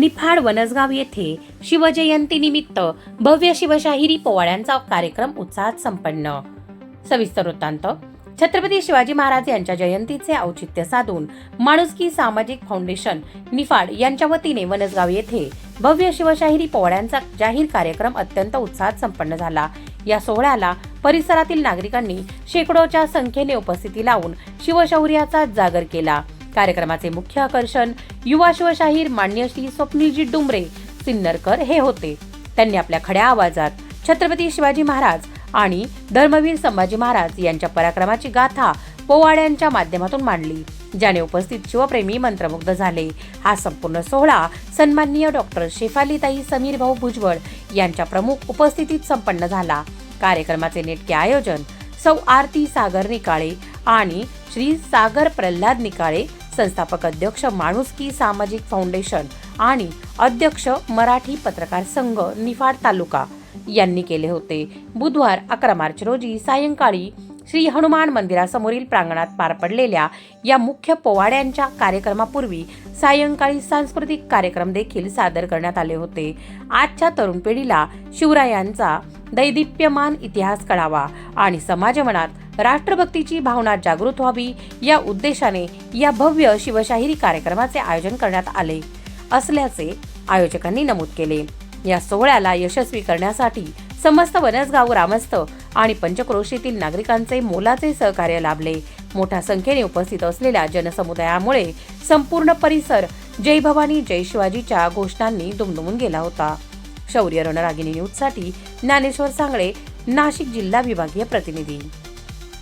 निफाड वनसगाव येथे शिवजयंतीनिमित्त भव्य शिवशाहिरी पोवाड्यांचा कार्यक्रम उत्साहात संपन्न। सविस्तर वृत्तांत। छत्रपती शिवाजी महाराज यांच्या जयंतीचे औचित्य साधून माणुसकी सामाजिक फाउंडेशन निफाड यांच्या वतीने वनसगाव येथे भव्य शिवशाहिरी पोवाड्यांचा जाहीर कार्यक्रम अत्यंत उत्साहात संपन्न झाला। या सोहळ्याला परिसरातील नागरिकांनी शेकडोच्या संख्येने उपस्थिती लावून शिवशौर्याचा जागर केला। कार्यक्रमाचे मुख्य आकर्षण युवा शिवशाहीर मान्य श्री स्वप्नीलजी डुमरे सिन्नरकर हे होते। त्यांनी आपल्या खड्या आवाजात छत्रपती शिवाजी महाराज आणि धर्मवीर संभाजी महाराज यांच्या पराक्रमाची गाथा पोवाड्यांच्या माध्यमातून मांडली, ज्याने उपस्थित शिवप्रेमी मंत्रमुग्ध झाले। हा संपूर्ण सोहळा सन्माननीय डॉक्टर शेफालीताई समीर भाऊ भुजबळ यांच्या प्रमुख उपस्थितीत संपन्न झाला। कार्यक्रमाचे नेटके आयोजन सौ आरती सागर निकाळे आणि श्री सागर प्रल्हाद निकाळे, संस्थापक अध्यक्ष माणुसकी सामाजिक फाउंडेशन आणि अध्यक्ष मराठी पत्रकार संघ निफाड तालुका यांनी केले होते। बुधवार 11 मार्च रोजी सायंकाळी श्री हनुमान मंदिरासमोरील प्रांगणात पार पडलेल्या या मुख्य पोवाड्यांच्या कार्यक्रमापूर्वी सायंकाळी सांस्कृतिक कार्यक्रम देखील सादर करण्यात आले होते। आजच्या तरुण पिढीला शिवरायांचा दैदिप्यमान इतिहास कळावा आणि समाजमनात राष्ट्रभक्तीची भावना जागृत व्हावी या उद्देशाने या भव्य शिवशाहिरी कार्यक्रमाचे आयोजन करण्यात आले असल्याचे आयोजकांनी नमूद केले। या सोहळ्याला यशस्वी करण्यासाठी समस्त वनसगाव ग्रामस्थ आणि पंचक्रोशीतील नागरिकांचे मोलाचे सहकार्य लाभले। मोठ्या संख्येने उपस्थित असलेल्या जनसमुदायामुळे संपूर्ण परिसर जय भवानी जय शिवाजीच्या घोषणांनी दुमदुमून गेला होता। शौर्य रणरागिणी न्यूजसाठी ज्ञानेश्वर सांगळे, नाशिक जिल्हा विभागीय प्रतिनिधी।